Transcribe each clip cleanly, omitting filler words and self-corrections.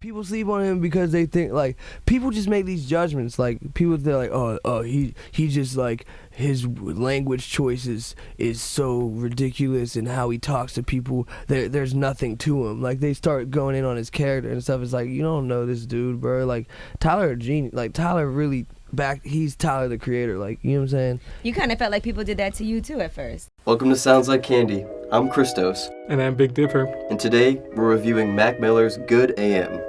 People sleep on him because they think, like, people just make these judgments. Like, people, they're like, he just, like, his language choices is so ridiculous, and how he talks to people, there's nothing to him. Like, they start going in on his character and stuff. It's like, you don't know this dude, bro. Like, Tyler a genius. Like, Tyler really he's Tyler the Creator. Like, you know what I'm saying? You kind of felt like people did that to you too at first. Welcome to Sounds Like Candy. I'm Christos. And I'm Big Dipper. And today, we're reviewing Mac Miller's Good A.M.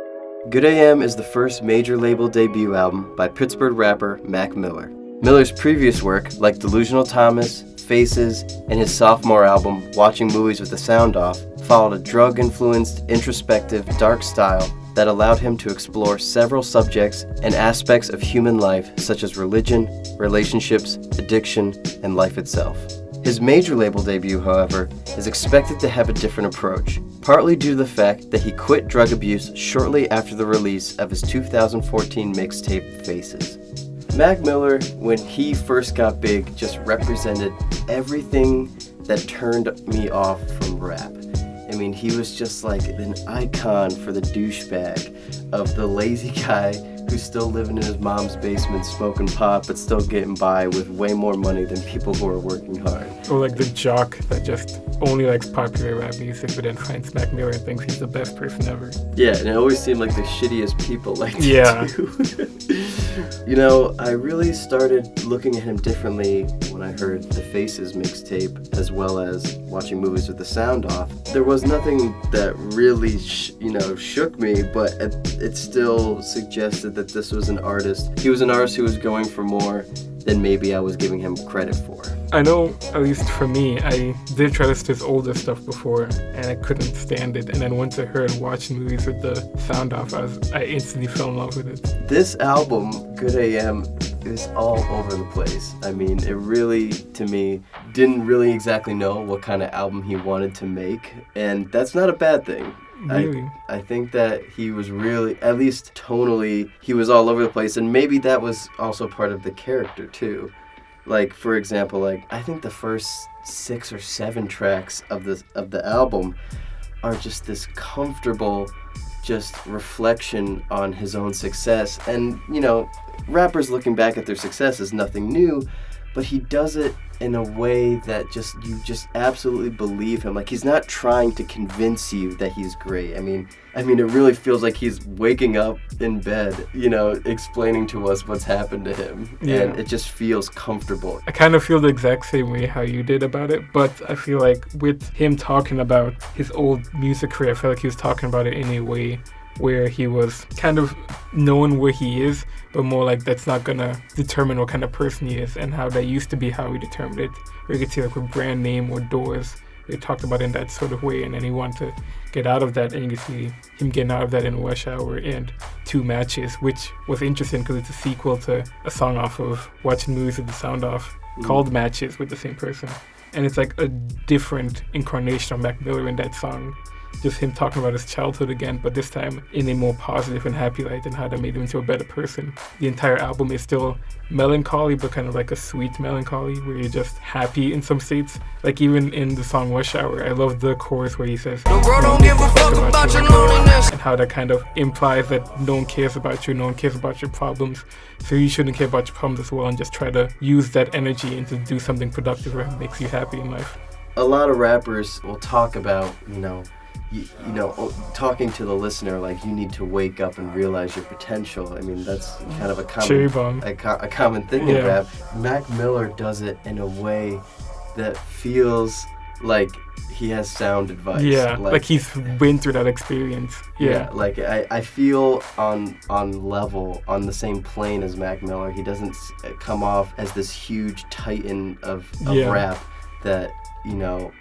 Good A.M. is the first major label debut album by Pittsburgh rapper Mac Miller. Miller's previous work, like Delusional Thomas, Faces, and his sophomore album, Watching Movies with the Sound Off, followed a drug-influenced, introspective, dark style that allowed him to explore several subjects and aspects of human life, such as religion, relationships, addiction, and life itself. His major label debut, however, is expected to have a different approach, partly due to the fact that he quit drug abuse shortly after the release of his 2014 mixtape, Faces. Mac Miller, when he first got big, just represented everything that turned me off from rap. I mean, he was just like an icon for the douchebag of the lazy guy who's still living in his mom's basement smoking pot but still getting by with way more money than people who are working hard. Or like the jock that just only likes popular rap music but then finds Mac Miller and thinks he's the best person ever. Yeah, and it always seemed like the shittiest people like to do. You know, I really started looking at him differently when I heard the Faces mixtape as well as Watching Movies with the Sound Off. There was nothing that really, shook me, but it still suggested that this was an artist. He was an artist who was going for more than maybe I was giving him credit for. I know, at least for me, I did try to listen to his older stuff before, and I couldn't stand it. And then once I heard Watching Movies with the Sound Off, I instantly fell in love with it. This album, Good A.M., is all over the place. I mean, it really, to me, didn't really exactly know what kind of album he wanted to make, and that's not a bad thing. Really? I think that he was really, at least tonally, he was all over the place, and maybe that was also part of the character too. Like, for example, like I think the first 6 or 7 tracks of the album are just this comfortable, just reflection on his own success. And rappers looking back at their success is nothing new, but he does it in a way that you just absolutely believe him. Like, he's not trying to convince you that he's great. I mean, it really feels like he's waking up in bed, explaining to us what's happened to him. Yeah. And it just feels comfortable. I kind of feel the exact same way how you did about it, but I feel like with him talking about his old music career, I feel like he was talking about it in a way where he was kind of knowing where he is, but more like that's not gonna determine what kind of person he is, and how that used to be how he determined it. Where you could see like with Brand Name or Doors, they talked about it in that sort of way, and then he wanted to get out of that, and you can see him getting out of that in Rush Hour and 2 Matches, which was interesting because it's a sequel to a song off of Watching Movies with the Sound Off called Matches with the same person. And it's like a different incarnation of Mac Miller in that song. Just him talking about his childhood again, but this time in a more positive and happy light, and how that made him into a better person. The entire album is still melancholy, but kind of like a sweet melancholy where you're just happy in some states. Like even in the song Rush Hour, I love the chorus where he says, "The world don't give a fuck about your loneliness," and how that kind of implies that no one cares about you, no one cares about your problems, so you shouldn't care about your problems as well, and just try to use that energy and to do something productive that makes you happy in life. A lot of rappers will talk about, talking to the listener like you need to wake up and realize your potential. I mean, that's kind of a common thing in rap. Mac Miller does it in a way that feels like he has sound advice. Yeah, like he's been through that experience. Yeah, like I feel on the same plane as Mac Miller. He doesn't come off as this huge titan of rap that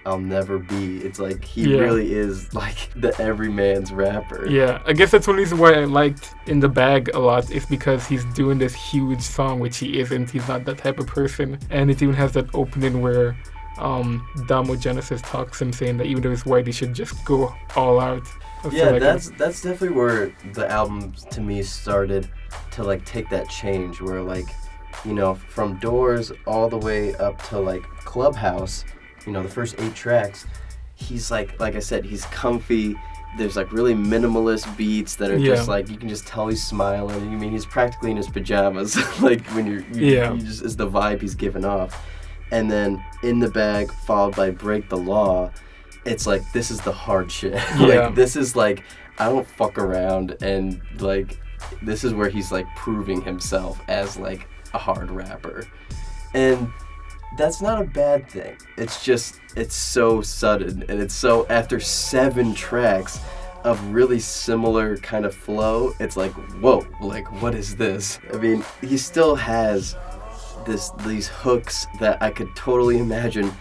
I'll never be. It's like he really is like the everyman's rapper. Yeah, I guess that's one reason why I liked In the Bag a lot, is because he's doing this huge song, which he isn't. He's not that type of person. And it even has that opening where Domo Genesis talks him saying that even though he's white, he should just go all out. That's definitely where the album to me started to like take that change where from Doors all the way up to like Clubhouse, the first 8 tracks, he's like I said, he's comfy, there's like really minimalist beats that are Yeah. just like, you can just tell he's smiling. I mean, he's practically in his pajamas, like when you just, is the vibe he's giving off. And then In the Bag, followed by Break the Law. It's like, this is the hard shit. Yeah. Like, this is like, I don't fuck around, and like, this is where he's like proving himself as like a hard rapper. And that's not a bad thing. It's just, it's so sudden, and it's so, after 7 tracks of really similar kind of flow, it's like, whoa, like, what is this? I mean, he still has these hooks that I could totally imagine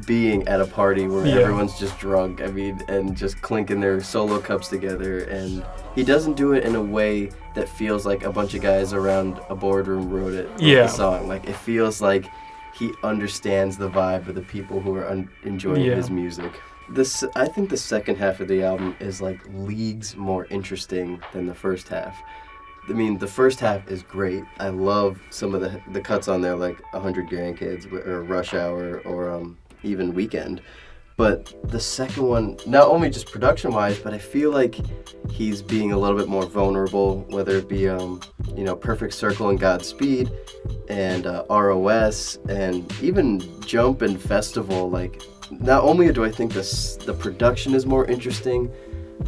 being at a party where everyone's just drunk, I mean, and just clinking their solo cups together. And he doesn't do it in a way that feels like a bunch of guys around a boardroom wrote the song. Like, it feels like he understands the vibe of the people who are enjoying his music. I think the second half of the album is like leagues more interesting than the first half. I mean, the first half is great. I love some of the cuts on there, like 100 Grandkids or Rush Hour or even Weekend. But the second one, not only just production-wise, but I feel like he's being a little bit more vulnerable, whether it be, Perfect Circle and Godspeed, and ROS, and even Jump and Festival. Like, not only do I think the production is more interesting,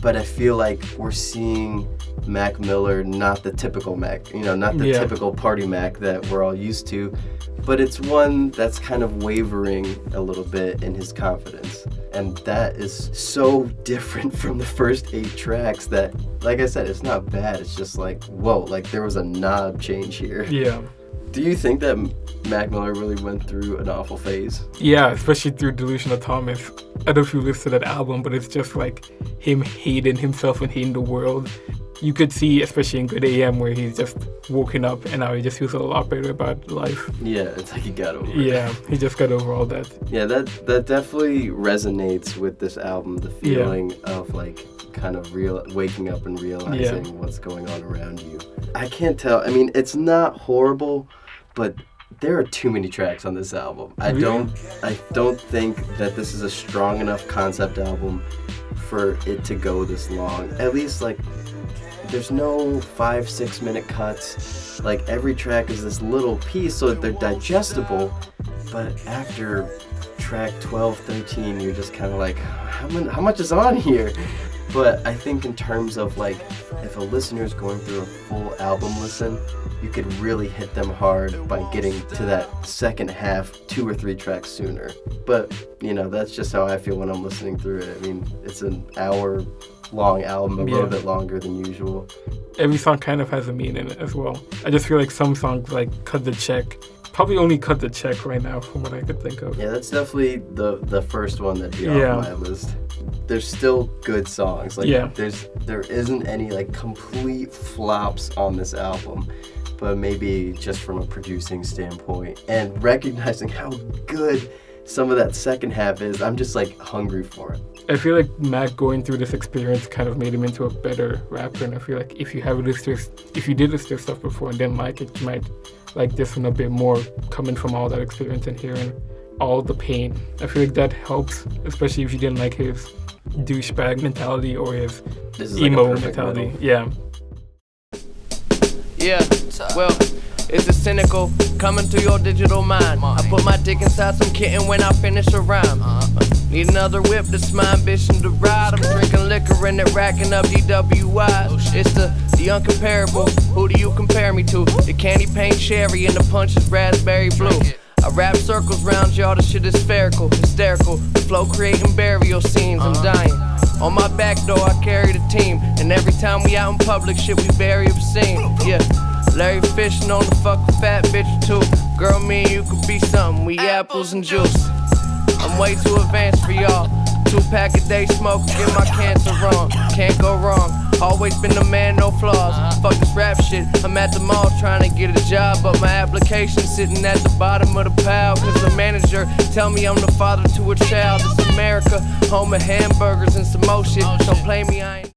but I feel like we're seeing Mac Miller, not the typical Mac, not the typical party Mac that we're all used to, but it's one that's kind of wavering a little bit in his confidence. And that is so different from the first 8 tracks that, like I said, it's not bad. It's just like, whoa, like there was a knob change here. Yeah. Do you think that Mac Miller really went through an awful phase? Yeah, especially through Delusional Thomas. I don't know if you listened to that album, but it's just like him hating himself and hating the world. You could see, especially in Good AM, where he's just woken up and now he just feels a lot better about life. Yeah, it's like he got over it. Yeah, he just got over all that. Yeah, that definitely resonates with this album, the feeling of like kind of waking up and realizing what's going on around you. I can't tell. I mean, it's not horrible, but there are too many tracks on this album. I don't think that this is a strong enough concept album for it to go this long. At least like there's no 5-6 minute cuts. Like every track is this little piece so that they're digestible, but after track 12, 13, you're just kind of like, how much is on here? But I think in terms of like, if a listener's going through a full album listen, you could really hit them hard by getting to that second half 2 or 3 tracks sooner. But, that's just how I feel when I'm listening through it. I mean, it's an hour-long album, a little bit longer than usual. Every song kind of has a meaning in it as well. I just feel like some songs like cut the check. Probably only cut the check right now from what I could think of. Yeah, that's definitely the first one that'd be on my list. There's still good songs. Like there isn't any like complete flops on this album, but maybe just from a producing standpoint and recognizing how good some of that second half is, I'm just like hungry for it. I feel like Mac going through this experience kind of made him into a better rapper, and I feel like if you did listen to stuff before and didn't like it, you might like this one a bit more, coming from all that experience and hearing all the pain. I feel like that helps, especially if you didn't like his douchebag mentality or his emo mentality. Middle. Yeah, well, it's a cynical coming through your digital mind. I put my dick inside some kitten when I finish a rhyme. Need another whip, that's my ambition to ride. I'm drinking liquor and it racking up DWIs. It's the uncomparable. Who do you compare me to? The candy paint cherry and the punch is raspberry blue. I wrap circles round y'all, this shit is spherical, hysterical. The flow creating burial scenes, I'm dying. On my back door, I carry the team. And every time we out in public, shit, we very obscene. Yeah, Larry fishing on the fucking fat bitch or two. Girl, me and you could be something, we apples and juice. I'm way too advanced for y'all. 2-pack a day smoke, get my cancer wrong. Can't go wrong, always been the man, no flaws. Fuck this rap shit, I'm at the mall trying to get a job, but my application's sitting at the bottom of the pile. Cause the manager tell me I'm the father to a child. It's America, home of hamburgers and some more shit. Don't play me, I ain't